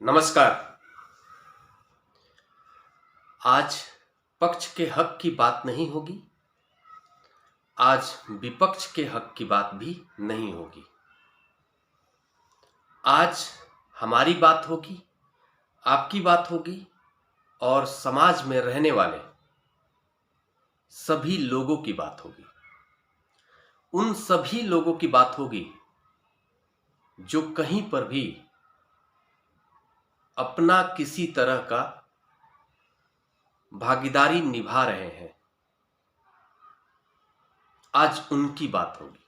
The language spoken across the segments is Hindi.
नमस्कार। आज पक्ष के हक की बात नहीं होगी, आज विपक्ष के हक की बात भी नहीं होगी। आज हमारी बात होगी, आपकी बात होगी और समाज में रहने वाले सभी लोगों की बात होगी। उन सभी लोगों की बात होगी जो कहीं पर भी अपना किसी तरह का भागीदारी निभा रहे हैं। आज उनकी बात होगी।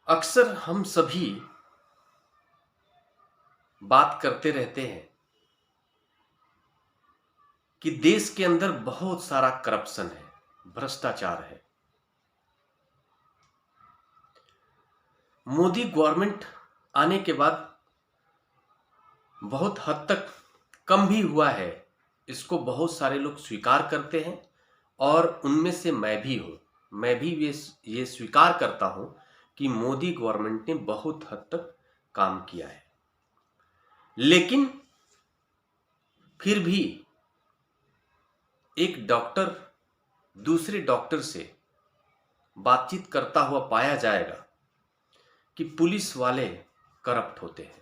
अक्सर हम सभी बात करते रहते हैं कि देश के अंदर बहुत सारा करप्शन है, भ्रष्टाचार है। मोदी गवर्नमेंट आने के बाद बहुत हद तक कम भी हुआ है, इसको बहुत सारे लोग स्वीकार करते हैं और उनमें से मैं भी हूं। मैं भी ये स्वीकार करता हूं कि मोदी गवर्नमेंट ने बहुत हद तक काम किया है, लेकिन फिर भी एक डॉक्टर दूसरे डॉक्टर से बातचीत करता हुआ पाया जाएगा कि पुलिस वाले करप्ट होते हैं।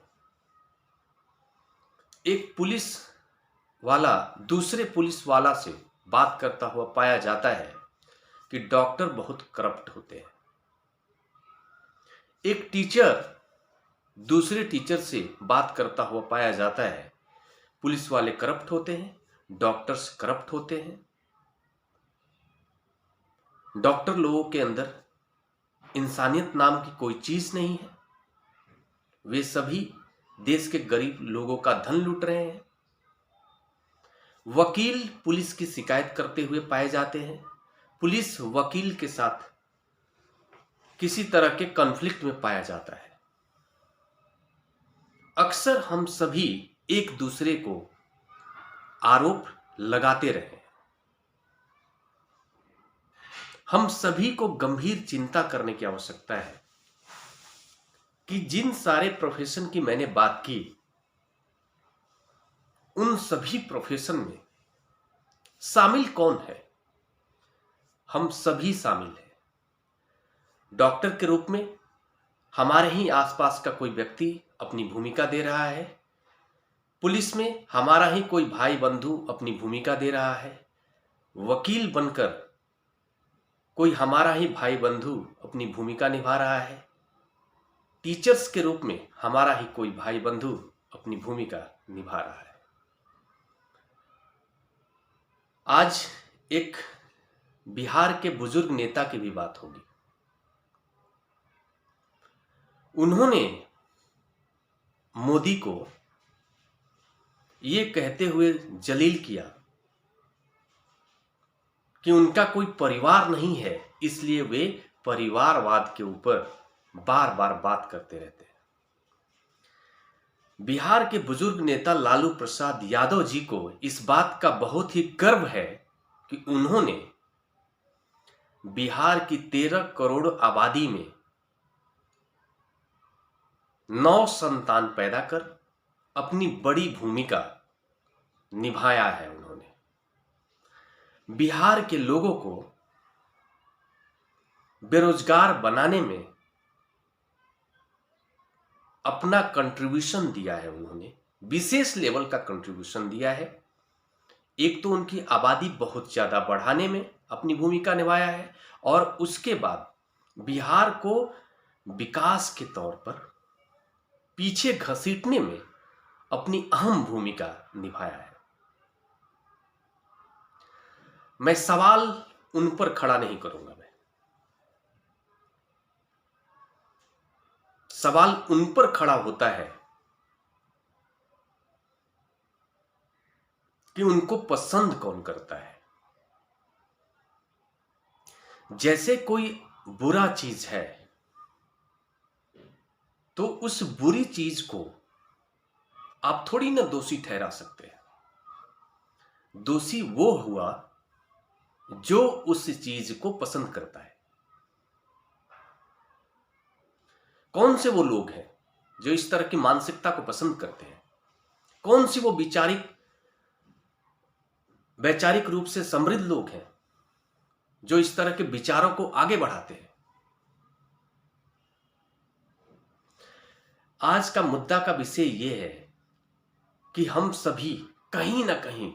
एक पुलिस वाला दूसरे पुलिस वाला से बात करता हुआ पाया जाता है कि डॉक्टर बहुत करप्ट होते हैं। एक टीचर दूसरे टीचर से बात करता हुआ पाया जाता है, पुलिस वाले करप्ट होते हैं, डॉक्टर्स करप्ट होते हैं। डॉक्टर लोगों के अंदर इंसानियत नाम की कोई चीज नहीं है। वे सभी देश के गरीब लोगों का धन लूट रहे हैं। वकील पुलिस की शिकायत करते हुए पाए जाते हैं। पुलिस वकील के साथ किसी तरह के कॉन्फ्लिक्ट में पाया जाता है। अक्सर हम सभी एक दूसरे को आरोप लगाते रहे। हम सभी को गंभीर चिंता करने की आवश्यकता है कि जिन सारे प्रोफेशन की मैंने बात की, उन सभी प्रोफेशन में शामिल कौन है? हम सभी शामिल हैं। डॉक्टर के रूप में हमारे ही आसपास का कोई व्यक्ति अपनी भूमिका दे रहा है। पुलिस में हमारा ही कोई भाई बंधु अपनी भूमिका दे रहा है। वकील बनकर कोई हमारा ही भाई बंधु अपनी भूमिका निभा रहा है। टीचर्स के रूप में हमारा ही कोई भाई बंधु अपनी भूमिका निभा रहा है। आज एक बिहार के बुजुर्ग नेता की भी बात होगी। उन्होंने मोदी को ये कहते हुए जलील किया कि उनका कोई परिवार नहीं है, इसलिए वे परिवारवाद के ऊपर बार बार बात करते रहते हैं। बिहार के बुजुर्ग नेता लालू प्रसाद यादव जी को इस बात का बहुत ही गर्व है कि उन्होंने बिहार की 13 करोड़ आबादी में 9 संतान पैदा कर अपनी बड़ी भूमिका निभाया है। उन्होंने बिहार के लोगों को बेरोजगार बनाने में अपना कंट्रीब्यूशन दिया है। उन्होंने विशेष लेवल का कंट्रीब्यूशन दिया है। एक तो उनकी आबादी बहुत ज्यादा बढ़ाने में अपनी भूमिका निभाया है और उसके बाद बिहार को विकास के तौर पर पीछे घसीटने में अपनी अहम भूमिका निभाया है। मैं सवाल उन पर खड़ा नहीं करूंगा। सवाल उन पर खड़ा होता है कि उनको पसंद कौन करता है। जैसे कोई बुरा चीज है तो उस बुरी चीज को आप थोड़ी ना दोषी ठहरा सकते हैं। दोषी वो हुआ जो उस चीज को पसंद करता है। कौन से वो लोग हैं जो इस तरह की मानसिकता को पसंद करते हैं? कौन सी वो वैचारिक रूप से समृद्ध लोग हैं जो इस तरह के विचारों को आगे बढ़ाते हैं? आज का मुद्दा का विषय यह है कि हम सभी कहीं ना कहीं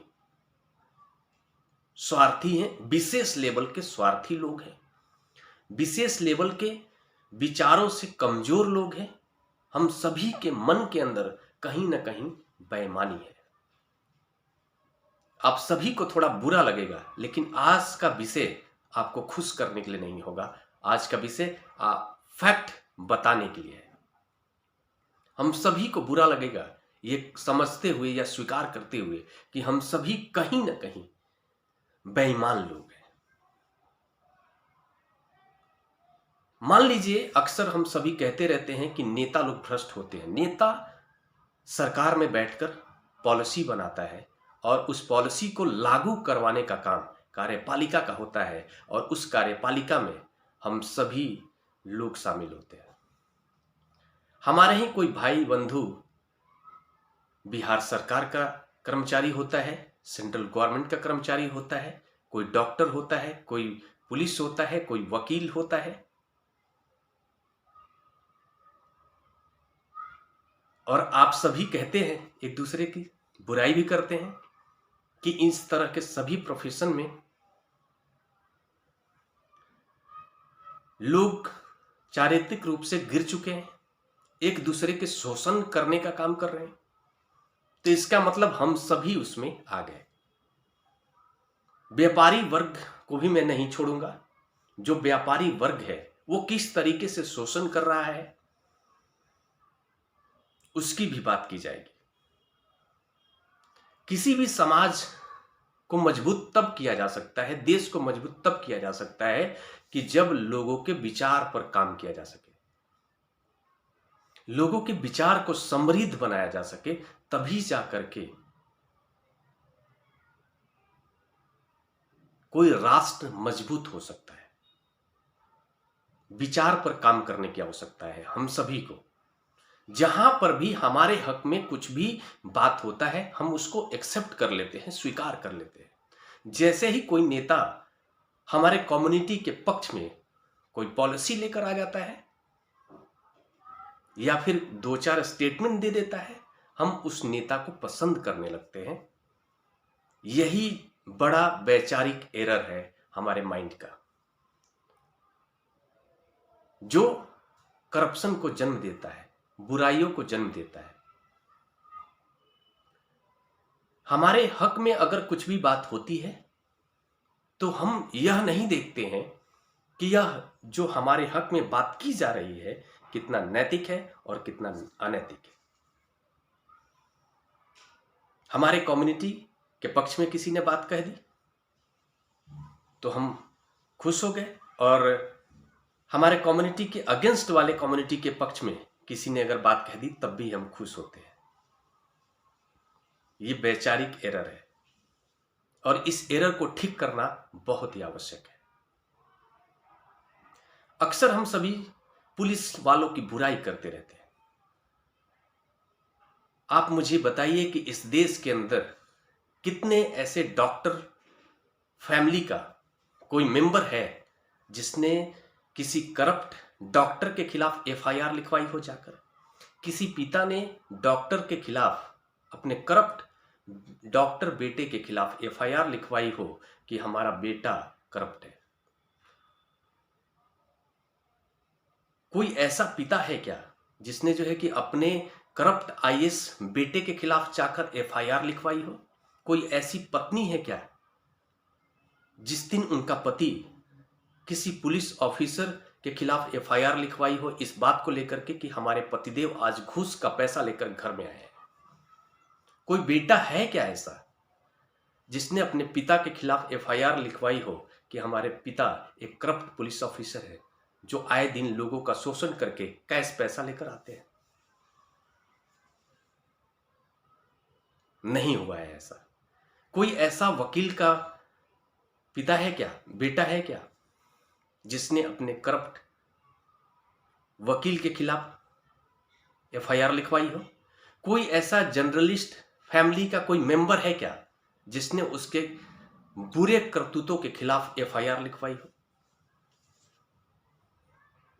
स्वार्थी हैं, विशेष लेवल के स्वार्थी लोग हैं, विशेष लेवल के विचारों से कमजोर लोग हैं। हम सभी के मन के अंदर कहीं ना कहीं बेईमानी है। आप सभी को थोड़ा बुरा लगेगा, लेकिन आज का विषय आपको खुश करने के लिए नहीं होगा। आज का विषय फैक्ट बताने के लिए है। हम सभी को बुरा लगेगा ये समझते हुए या स्वीकार करते हुए कि हम सभी कहीं ना कहीं बेईमान लोग हैं। मान लीजिए, अक्सर हम सभी कहते रहते हैं कि नेता लोग भ्रष्ट होते हैं। नेता सरकार में बैठकर पॉलिसी बनाता है और उस पॉलिसी को लागू करवाने का काम कार्यपालिका का होता है, और उस कार्यपालिका में हम सभी लोग शामिल होते हैं। हमारे ही कोई भाई बंधु बिहार सरकार का कर्मचारी होता है, सेंट्रल गवर्नमेंट का कर्मचारी होता है, कोई डॉक्टर होता है, कोई पुलिस होता है, कोई वकील होता है, और आप सभी कहते हैं, एक दूसरे की बुराई भी करते हैं कि इस तरह के सभी प्रोफेशन में लोग चारित्रिक रूप से गिर चुके हैं, एक दूसरे के शोषण करने का काम कर रहे हैं। तो इसका मतलब हम सभी उसमें आ गए। व्यापारी वर्ग को भी मैं नहीं छोड़ूंगा। जो व्यापारी वर्ग है वो किस तरीके से शोषण कर रहा है उसकी भी बात की जाएगी। किसी भी समाज को मजबूत तब किया जा सकता है, देश को मजबूत तब किया जा सकता है कि जब लोगों के विचार पर काम किया जा सके, लोगों के विचार को समृद्ध बनाया जा सके, तभी जाकर के कोई राष्ट्र मजबूत हो सकता है। विचार पर काम करने की आवश्यकता है हम सभी को। जहां पर भी हमारे हक में कुछ भी बात होता है हम उसको एक्सेप्ट कर लेते हैं, स्वीकार कर लेते हैं। जैसे ही कोई नेता हमारे कम्युनिटी के पक्ष में कोई पॉलिसी लेकर आ जाता है या फिर दो चार स्टेटमेंट दे देता है, हम उस नेता को पसंद करने लगते हैं। यही बड़ा वैचारिक एरर है हमारे माइंड का, जो करप्शन को जन्म देता है, बुराइयों को जन्म देता है। हमारे हक में अगर कुछ भी बात होती है तो हम यह नहीं देखते हैं कि यह जो हमारे हक में बात की जा रही है कितना नैतिक है और कितना अनैतिक है। हमारे कम्युनिटी के पक्ष में किसी ने बात कह दी तो हम खुश हो गए, और हमारे कम्युनिटी के अगेंस्ट वाले कम्युनिटी के पक्ष में किसी ने अगर बात कह दी तब भी हम खुश होते हैं। ये वैचारिक एरर है और इस एरर को ठीक करना बहुत ही आवश्यक है। अक्सर हम सभी पुलिस वालों की बुराई करते रहते हैं। आप मुझे बताइए कि इस देश के अंदर कितने ऐसे डॉक्टर फैमिली का कोई मेंबर है जिसने किसी करप्ट डॉक्टर के खिलाफ एफआईआर लिखवाई हो जाकर, किसी पिता ने डॉक्टर के खिलाफ, अपने करप्ट डॉक्टर बेटे के खिलाफ एफआईआर लिखवाई हो कि हमारा बेटा करप्ट है। कोई ऐसा पिता है क्या जिसने जो है कि अपने करप्ट आईएएस बेटे के खिलाफ जाकर एफआईआर लिखवाई हो? कोई ऐसी पत्नी है क्या जिस दिन उनका पति किसी पुलिस ऑफिसर के खिलाफ एफआईआर लिखवाई हो इस बात को लेकर के कि हमारे पतिदेव आज घूस का पैसा लेकर घर में आए हैं? कोई बेटा है क्या ऐसा जिसने अपने पिता के खिलाफ एफआईआर लिखवाई हो कि हमारे पिता एक करप्ट पुलिस ऑफिसर है जो आए दिन लोगों का शोषण करके कैश पैसा लेकर आते हैं? नहीं हुआ है ऐसा। कोई ऐसा वकील का पिता है क्या, बेटा है क्या, जिसने अपने करप्ट वकील के खिलाफ एफआईआर लिखवाई हो? कोई ऐसा जर्नलिस्ट फैमिली का कोई मेंबर है क्या जिसने उसके बुरे करतूतों के खिलाफ एफआईआर लिखवाई हो?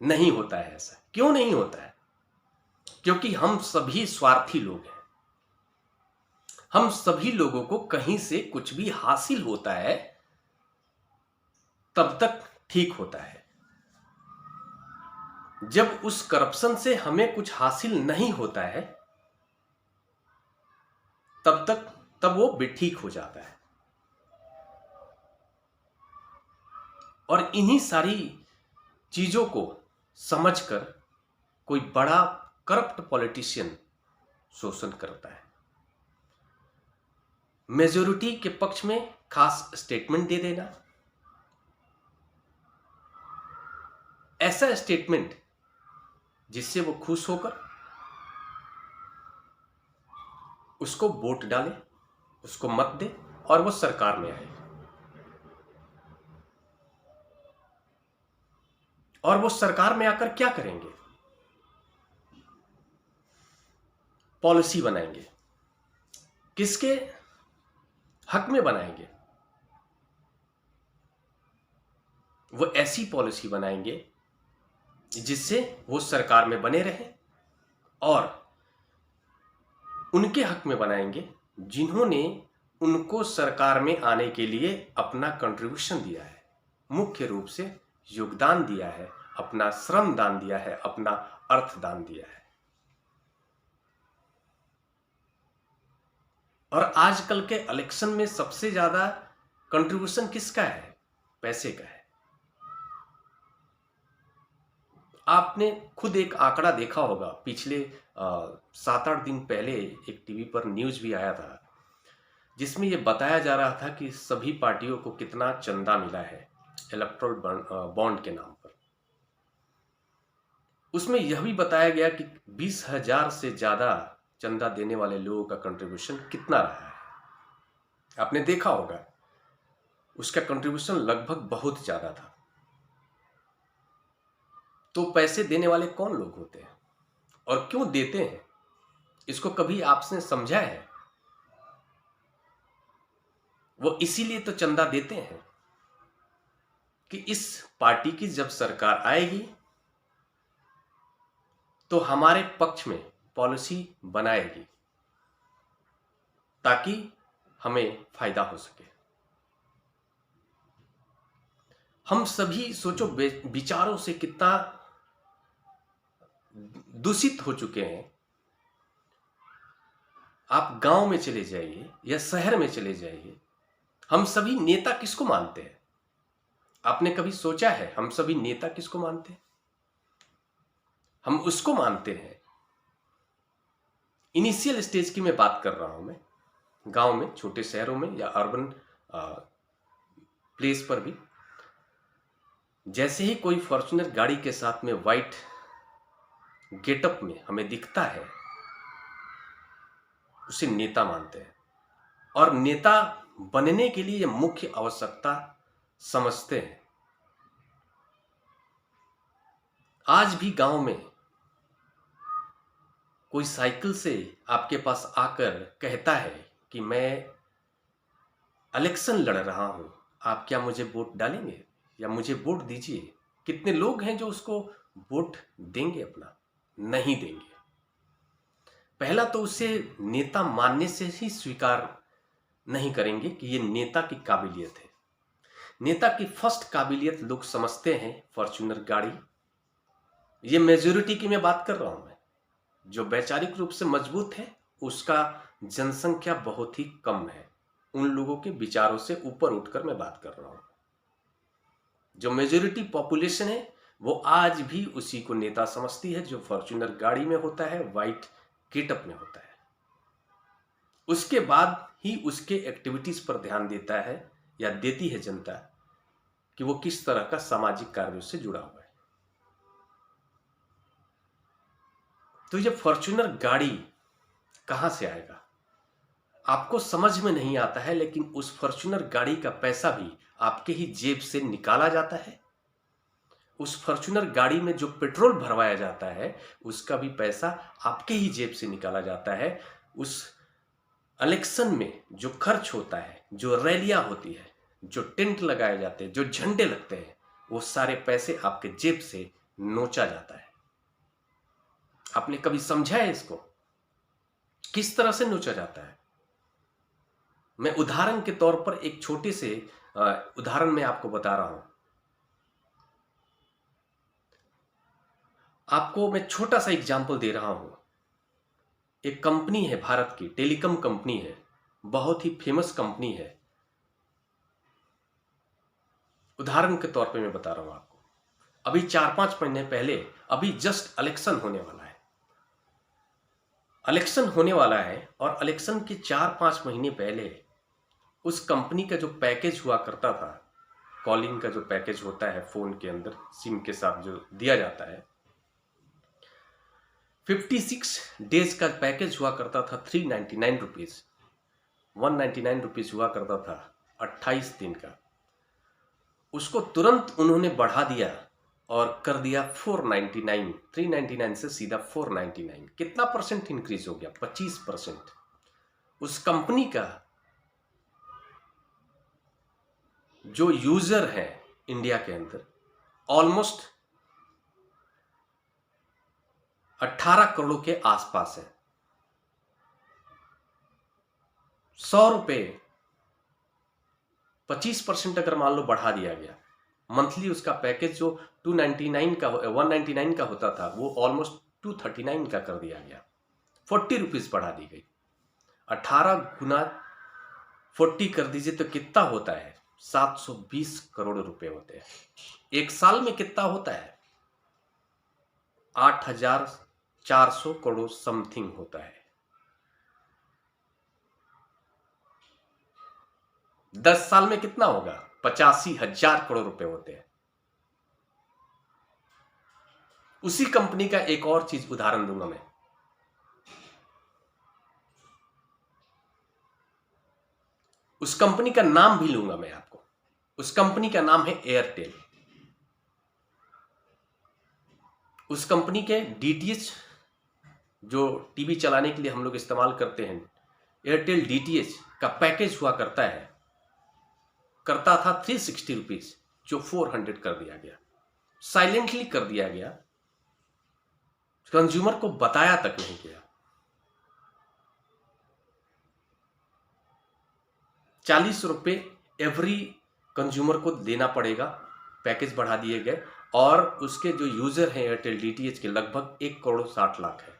नहीं होता है ऐसा। क्यों नहीं होता है? क्योंकि हम सभी स्वार्थी लोग हैं। हम सभी लोगों को कहीं से कुछ भी हासिल होता है तब तक ठीक होता है। जब उस करप्शन से हमें कुछ हासिल नहीं होता है तब वो भी ठीक हो जाता है। और इन्हीं सारी चीजों को समझकर कोई बड़ा करप्ट पॉलिटिशियन शोषण करता है। मेजॉरिटी के पक्ष में खास स्टेटमेंट दे देना, ऐसा स्टेटमेंट जिससे वो खुश होकर उसको वोट डाले, उसको मत दे और वो सरकार में आए। और वो सरकार में आकर क्या करेंगे? पॉलिसी बनाएंगे। किसके हक में बनाएंगे? वो ऐसी पॉलिसी बनाएंगे जिससे वो सरकार में बने रहें, और उनके हक में बनाएंगे जिन्होंने उनको सरकार में आने के लिए अपना कंट्रीब्यूशन दिया है, मुख्य रूप से योगदान दिया है, अपना श्रम दान दिया है, अपना अर्थ दान दिया है। और आजकल के इलेक्शन में सबसे ज्यादा कंट्रीब्यूशन किसका है? पैसे का है। आपने खुद एक आंकड़ा देखा होगा, पिछले 7-8 दिन पहले एक टीवी पर न्यूज भी आया था जिसमें यह बताया जा रहा था कि सभी पार्टियों को कितना चंदा मिला है इलेक्टोरल बॉन्ड के नाम पर। उसमें यह भी बताया गया कि 20,000 से ज्यादा चंदा देने वाले लोगों का कंट्रीब्यूशन कितना रहा है। आपने देखा होगा उसका कंट्रीब्यूशन लगभग बहुत ज्यादा था। तो पैसे देने वाले कौन लोग होते हैं और क्यों देते हैं? इसको कभी आपने समझा है? वो इसीलिए तो चंदा देते हैं कि इस पार्टी की जब सरकार आएगी तो हमारे पक्ष में पॉलिसी बनाएगी ताकि हमें फायदा हो सके। हम सभी सोचो विचारों से कितना दूषित हो चुके हैं। आप गांव में चले जाइए या शहर में चले जाइए, हम सभी नेता किसको मानते हैं? आपने कभी सोचा है हम सभी नेता किसको मानते हैं? हम उसको मानते हैं, इनिशियल स्टेज की मैं बात कर रहा हूं, मैं गांव में, छोटे शहरों में या अर्बन प्लेस पर भी, जैसे ही कोई फॉर्च्यूनर गाड़ी के साथ में वाइट गेटअप में हमें दिखता है उसे नेता मानते हैं और नेता बनने के लिए मुख्य आवश्यकता समझते हैं। आज भी गांव में कोई साइकिल से आपके पास आकर कहता है कि मैं इलेक्शन लड़ रहा हूं, आप क्या मुझे वोट डालेंगे या मुझे वोट दीजिए? कितने लोग हैं जो उसको वोट देंगे? अपना नहीं देंगे। पहला तो उसे नेता मानने से ही स्वीकार नहीं करेंगे कि ये नेता की काबिलियत है। नेता की फर्स्ट काबिलियत लोग समझते हैं फॉर्च्यूनर गाड़ी। ये मेजॉरिटी की मैं बात कर रहा हूं। मैं जो वैचारिक रूप से मजबूत है उसका जनसंख्या बहुत ही कम है। उन लोगों के विचारों से ऊपर उठकर मैं बात कर रहा हूं। जो मेजॉरिटी पॉपुलेशन है वो आज भी उसी को नेता समझती है जो फॉर्च्यूनर गाड़ी में होता है, वाइट गेटअप में होता है। उसके बाद ही उसके एक्टिविटीज पर ध्यान देता है या देती है जनता कि वो किस तरह का सामाजिक कार्यों से जुड़ा हुआ है। तो ये फॉर्च्यूनर गाड़ी कहां से आएगा आपको समझ में नहीं आता है, लेकिन उस फॉर्च्यूनर गाड़ी का पैसा भी आपके ही जेब से निकाला जाता है। उस फॉर्च्यूनर गाड़ी में जो पेट्रोल भरवाया जाता है उसका भी पैसा आपके ही जेब से निकाला जाता है। उस इलेक्शन में जो खर्च होता है, जो रैलियां होती है, जो टेंट लगाए जाते हैं, जो झंडे लगते हैं, वो सारे पैसे आपके जेब से नोचा जाता है। आपने कभी समझा है इसको, किस तरह से नोचा जाता है? मैं उदाहरण के तौर पर एक छोटे से उदाहरण में आपको बता रहा हूं। आपको मैं छोटा सा एग्जाम्पल दे रहा हूं। एक कंपनी है, भारत की टेलीकॉम कंपनी है, बहुत ही फेमस कंपनी है। उदाहरण के तौर पे मैं बता रहा हूं आपको। अभी 4-5 महीने पहले, अभी जस्ट इलेक्शन होने वाला है। इलेक्शन होने वाला है और इलेक्शन के 4-5 महीने पहले उस कंपनी का जो पैकेज हुआ करता था, कॉलिंग का जो पैकेज होता है फोन के अंदर सिम के साथ जो दिया जाता है, 56 डेज का पैकेज हुआ करता था 399 रुपीज, 199 रुपीज हुआ करता था 28 दिन का। उसको तुरंत उन्होंने बढ़ा दिया और कर दिया 499, 399 से सीधा 499। कितना परसेंट इंक्रीज हो गया? 25%। उस कंपनी का जो यूजर है इंडिया के अंदर ऑलमोस्ट 18 करोड़ के आसपास है। 100 रुपए 25% अगर मान लो बढ़ा दिया गया, मंथली उसका पैकेज जो 299 का 199 का होता था वो ऑलमोस्ट 239 का कर दिया गया। 40 रुपीज बढ़ा दी गई। 18 गुना 40 कर दीजिए तो कितना होता है? 720 करोड़ रुपए होते हैं। एक साल में कितना होता है? 8,400 करोड़ समथिंग होता है। 10 साल में कितना होगा? 85,000 करोड़ रुपए होते हैं। उसी कंपनी का एक और चीज उदाहरण दूंगा मैं। उस कंपनी का नाम भी लूंगा मैं आपको। उस कंपनी का नाम है एयरटेल। उस कंपनी के डीटीएच जो टीवी चलाने के लिए हम लोग इस्तेमाल करते हैं, एयरटेल डीटीएच का पैकेज हुआ करता था 360 रुपीज, जो 400 कर दिया गया। साइलेंटली कर दिया गया, कंज्यूमर को बताया तक नहीं गया। 40 रुपए एवरी कंज्यूमर को देना पड़ेगा। पैकेज बढ़ा दिए गए और उसके जो यूजर हैं एयरटेल डीटीएच के लगभग 1 करोड़ 60 लाख है।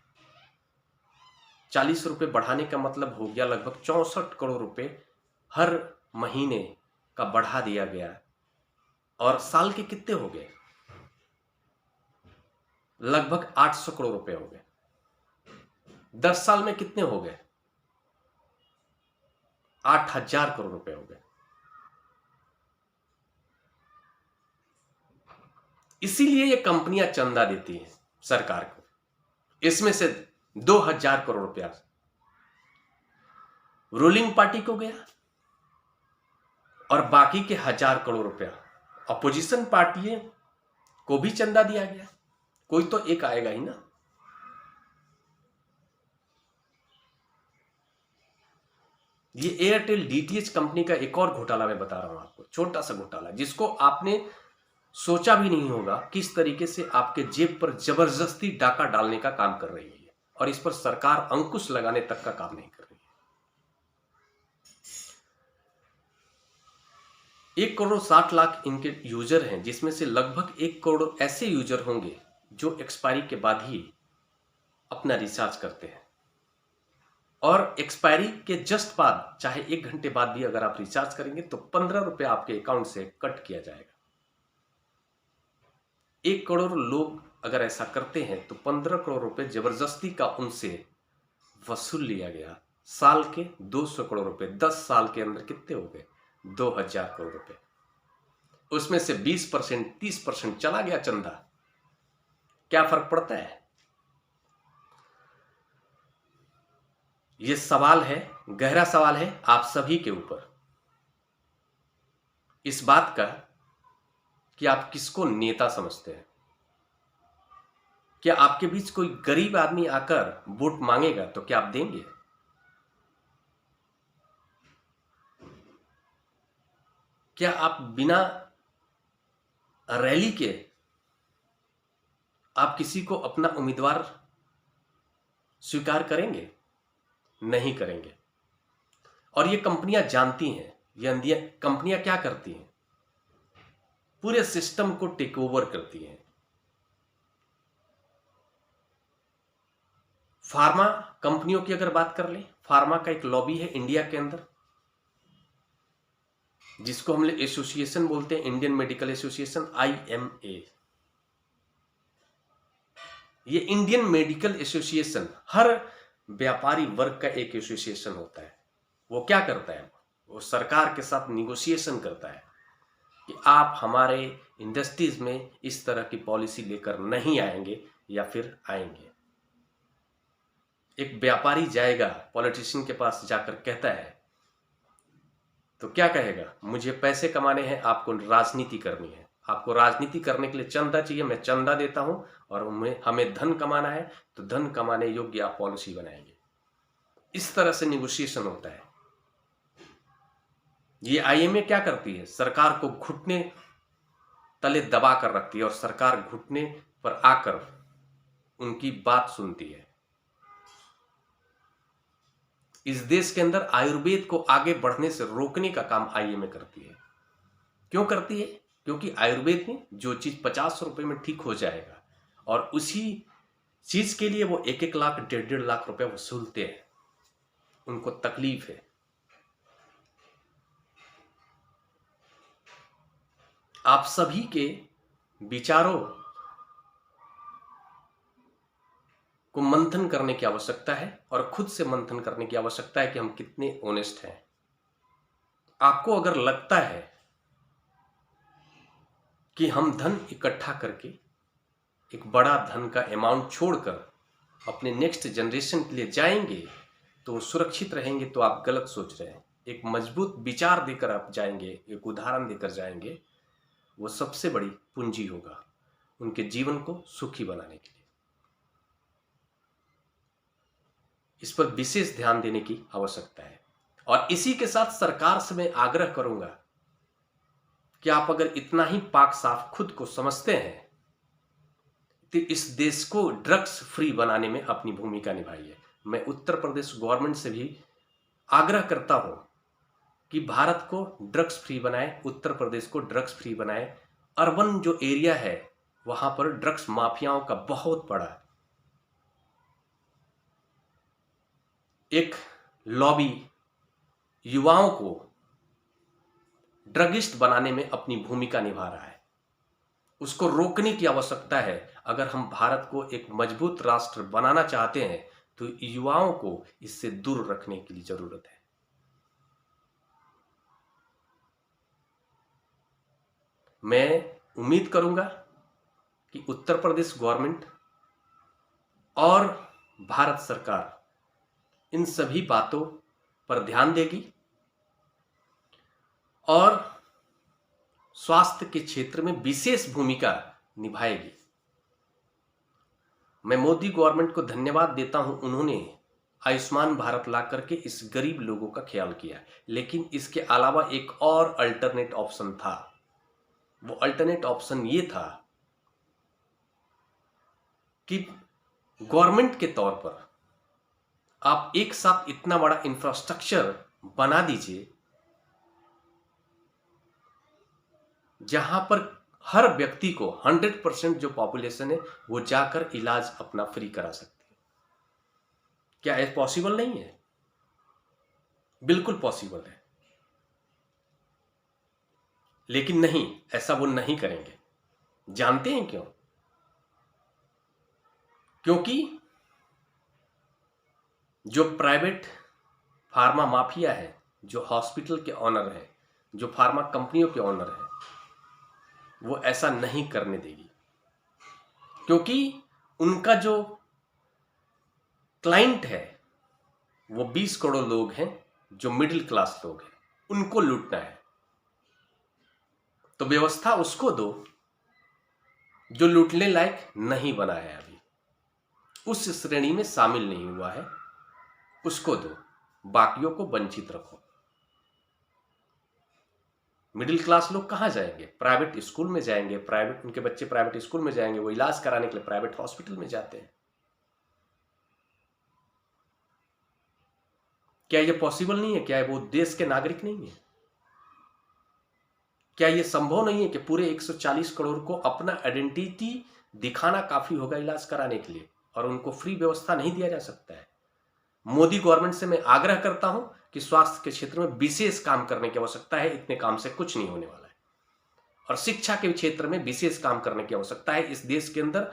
40 रुपए बढ़ाने का मतलब हो गया लगभग 64 करोड़ रुपए हर महीने का बढ़ा दिया गया। और साल के कितने हो गए? लगभग 800 करोड़ रुपए हो गए। 10 साल में कितने हो गए? 8,000 करोड़ रुपए हो गए। इसीलिए ये कंपनियां चंदा देती हैं सरकार को। इसमें से 2,000 करोड़ रुपया रूलिंग पार्टी को गया और बाकी के 1,000 करोड़ रुपया अपोजिशन पार्टी को भी चंदा दिया गया। कोई तो एक आएगा ही ना। ये एयरटेल डीटीएच कंपनी का एक और घोटाला मैं बता रहा हूं आपको, छोटा सा घोटाला जिसको आपने सोचा भी नहीं होगा। किस तरीके से आपके जेब पर जबरदस्ती डाका डालने का काम कर रही है और इस पर सरकार अंकुश लगाने तक का काम नहीं कर रही है। 1 करोड़ 60 लाख इनके यूजर हैं, जिसमें से लगभग 1 करोड़ ऐसे यूजर होंगे जो एक्सपायरी के बाद ही अपना रिचार्ज करते हैं और एक्सपायरी के जस्ट बाद, चाहे 1 घंटे बाद भी अगर आप रिचार्ज करेंगे तो 15 रुपए आपके अकाउंट से कट किया जाएगा। 1 करोड़ लोग अगर ऐसा करते हैं तो 15 करोड़ रुपए जबरदस्ती का उनसे वसूल लिया गया। साल के 200 करोड़ रुपए, 10 साल के अंदर कितने हो गए? 2,000 करोड़ रुपए। उसमें से 20%, 30% चला गया चंदा। क्या फर्क पड़ता है? यह सवाल है, गहरा सवाल है आप सभी के ऊपर, इस बात का कि आप किसको नेता समझते हैं। क्या आपके बीच कोई गरीब आदमी आकर वोट मांगेगा तो क्या आप देंगे? क्या आप बिना रैली के आप किसी को अपना उम्मीदवार स्वीकार करेंगे? नहीं करेंगे। और ये कंपनियां जानती हैं, ये कंपनियां क्या करती हैं, पूरे सिस्टम को टेक ओवर करती हैं। फार्मा कंपनियों की अगर बात कर लें, फार्मा का एक लॉबी है इंडिया के अंदर, जिसको हम लोग एसोसिएशन बोलते हैं, इंडियन मेडिकल एसोसिएशन, IMA। ये इंडियन मेडिकल एसोसिएशन हर व्यापारी वर्ग का एक एसोसिएशन होता है। वो क्या करता है, वो सरकार के साथ निगोशिएशन करता है कि आप हमारे इंडस्ट्रीज में इस तरह की पॉलिसी लेकर नहीं आएंगे या फिर आएंगे। एक व्यापारी जाएगा पॉलिटिशियन के पास जाकर कहता है तो क्या कहेगा, मुझे पैसे कमाने हैं, आपको राजनीति करनी है, आपको राजनीति करने के लिए चंदा चाहिए, मैं चंदा देता हूं, और हमें धन कमाना है तो धन कमाने योग्य आप पॉलिसी बनाएंगे। इस तरह से निगोशिएशन होता है। ये IMA क्या करती है, सरकार को घुटने तले दबा कर रखती है और सरकार घुटने पर आकर उनकी बात सुनती है। इस देश के अंदर आयुर्वेद को आगे बढ़ने से रोकने का काम IMA करती है। क्यों करती है? क्योंकि आयुर्वेद में जो चीज 50 रुपए में ठीक हो जाएगा और उसी चीज के लिए वो 1-1 लाख 1.5 लाख रुपए वसूलते हैं, उनको तकलीफ है। आप सभी के विचारों को मंथन करने की आवश्यकता है और खुद से मंथन करने की आवश्यकता है कि हम कितने ऑनेस्ट हैं। आपको अगर लगता है कि हम धन इकट्ठा करके एक बड़ा धन का अमाउंट छोड़कर अपने नेक्स्ट जनरेशन के लिए जाएंगे तो वो सुरक्षित रहेंगे, तो आप गलत सोच रहे हैं। एक मजबूत विचार देकर आप जाएंगे, एक उदाहरण देकर जाएंगे, वो सबसे बड़ी पूंजी होगा उनके जीवन को सुखी बनाने के लिए। इस पर विशेष ध्यान देने की आवश्यकता है। और इसी के साथ सरकार से मैं आग्रह करूंगा कि आप अगर इतना ही पाक साफ खुद को समझते हैं तो इस देश को ड्रग्स फ्री बनाने में अपनी भूमिका निभाइए। मैं उत्तर प्रदेश गवर्नमेंट से भी आग्रह करता हूं कि भारत को ड्रग्स फ्री बनाए, उत्तर प्रदेश को ड्रग्स फ्री बनाए। अर्बन जो एरिया है वहां पर ड्रग्स माफियाओं का बहुत बड़ा एक लॉबी युवाओं को ड्रगिस्ट बनाने में अपनी भूमिका निभा रहा है। उसको रोकने की आवश्यकता है। अगर हम भारत को एक मजबूत राष्ट्र बनाना चाहते हैं तो युवाओं को इससे दूर रखने की जरूरत है। मैं उम्मीद करूंगा कि उत्तर प्रदेश गवर्नमेंट और भारत सरकार इन सभी बातों पर ध्यान देगी और स्वास्थ्य के क्षेत्र में विशेष भूमिका निभाएगी। मैं मोदी गवर्नमेंट को धन्यवाद देता हूं, उन्होंने आयुष्मान भारत ला करके इस गरीब लोगों का ख्याल किया। लेकिन इसके अलावा एक और अल्टरनेट ऑप्शन था। वो अल्टरनेट ऑप्शन ये था कि गवर्नमेंट के तौर पर आप एक साथ इतना बड़ा इंफ्रास्ट्रक्चर बना दीजिए जहां पर हर व्यक्ति को 100% जो पॉपुलेशन है वो जाकर इलाज अपना फ्री करा सकती है। क्या ये पॉसिबल नहीं है? बिल्कुल पॉसिबल है। लेकिन नहीं, ऐसा वो नहीं करेंगे। जानते हैं क्यों? क्योंकि जो प्राइवेट फार्मा माफिया है, जो हॉस्पिटल के ऑनर है, जो फार्मा कंपनियों के ऑनर है, वो ऐसा नहीं करने देगी। क्योंकि उनका जो क्लाइंट है वो 20 करोड़ लोग हैं, जो मिडिल क्लास लोग हैं, उनको लूटना है। तो व्यवस्था उसको दो जो लूटने लायक नहीं बना है, अभी उस श्रेणी में शामिल नहीं हुआ है, उसको दो, बाकियों को वंचित रखो। मिडिल क्लास लोग कहाँ जाएंगे? प्राइवेट स्कूल में जाएंगे, उनके बच्चे प्राइवेट स्कूल में जाएंगे, वो इलाज कराने के लिए प्राइवेट हॉस्पिटल में जाते हैं। क्या ये पॉसिबल नहीं है? क्या वो देश के नागरिक नहीं है? क्या ये संभव नहीं है कि पूरे 140 करोड़ को अपना आइडेंटिटी दिखाना काफी होगा इलाज कराने के लिए, और उनको फ्री व्यवस्था नहीं दिया जा सकता है? मोदी गवर्नमेंट से मैं आग्रह करता हूं कि स्वास्थ्य के क्षेत्र में विशेष काम करने की आवश्यकता है, इतने काम से कुछ नहीं होने वाला है। और शिक्षा के क्षेत्र में विशेष काम करने की आवश्यकता है। इस देश के अंदर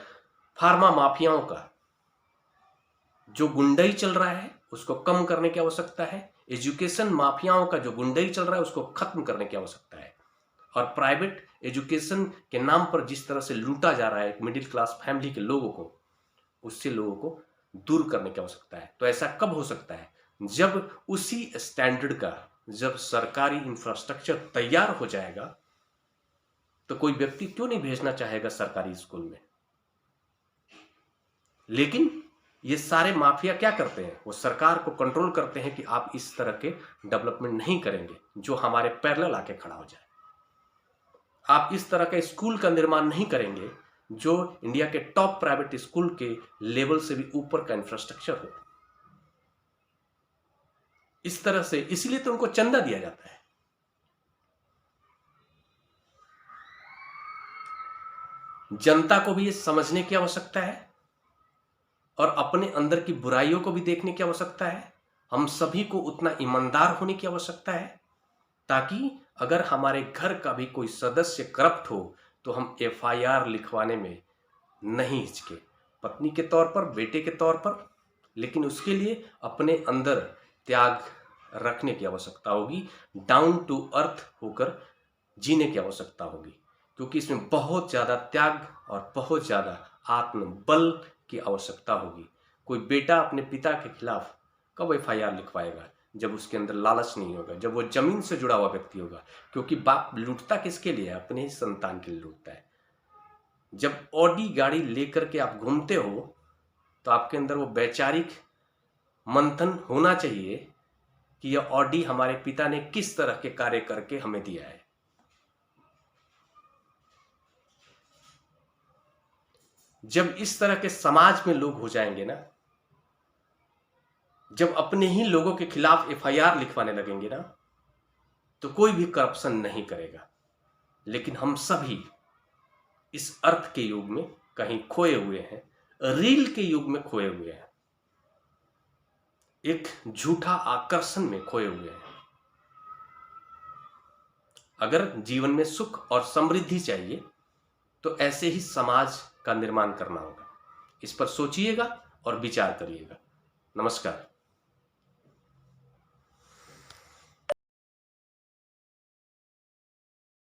फार्मा माफियाओं का जो गुंडई चल रहा है उसको कम करने की आवश्यकता है। एजुकेशन माफियाओं का जो गुंडई चल रहा है उसको खत्म करने की आवश्यकता है। और प्राइवेट एजुकेशन के नाम पर जिस तरह से लूटा जा रहा है मिडिल क्लास फैमिली के लोगों को, उससे लोगों को दूर करने की आवश्यकता है। तो ऐसा कब हो सकता है? जब उसी स्टैंडर्ड का जब सरकारी इंफ्रास्ट्रक्चर तैयार हो जाएगा, तो कोई व्यक्ति क्यों नहीं भेजना चाहेगा सरकारी स्कूल में? लेकिन ये सारे माफिया क्या करते हैं? वो सरकार को कंट्रोल करते हैं कि आप इस तरह के डेवलपमेंट नहीं करेंगे जो हमारे पैरेलल आके खड़ा हो जाए। आप इस तरह का स्कूल का निर्माण नहीं करेंगे जो इंडिया के टॉप प्राइवेट स्कूल के लेवल से भी ऊपर का इंफ्रास्ट्रक्चर हो। इस तरह से इसलिए तो उनको चंदा दिया जाता है। जनता को भी ये समझने की आवश्यकता है और अपने अंदर की बुराइयों को भी देखने की आवश्यकता है। हम सभी को उतना ईमानदार होने की आवश्यकता है ताकि अगर हमारे घर का भी कोई सदस्य करप्ट हो तो हम FIR लिखवाने में नहीं हिचके, पत्नी के तौर पर, बेटे के तौर पर। लेकिन उसके लिए अपने अंदर त्याग रखने की आवश्यकता होगी, डाउन टू अर्थ होकर जीने की आवश्यकता होगी, क्योंकि इसमें बहुत ज़्यादा त्याग और बहुत ज़्यादा आत्मबल की आवश्यकता होगी। कोई बेटा अपने पिता के खिलाफ कब FIR लिखवाएगा? जब उसके अंदर लालच नहीं होगा, जब वो जमीन से जुड़ा हुआ व्यक्ति होगा। क्योंकि बाप लूटता किसके लिए है? अपने ही संतान के लिए लूटता है। जब ऑडी गाड़ी लेकर के आप घूमते हो तो आपके अंदर वो वैचारिक मंथन होना चाहिए कि यह ऑडी हमारे पिता ने किस तरह के कार्य करके हमें दिया है। जब इस तरह के समाज में लोग हो जाएंगे ना, जब अपने ही लोगों के खिलाफ FIR लिखवाने लगेंगे ना, तो कोई भी करप्शन नहीं करेगा। लेकिन हम सभी इस अर्थ के युग में कहीं खोए हुए हैं, रील के युग में खोए हुए हैं, एक झूठा आकर्षण में खोए हुए हैं। अगर जीवन में सुख और समृद्धि चाहिए तो ऐसे ही समाज का निर्माण करना होगा। इस पर सोचिएगा और विचार करिएगा। नमस्कार।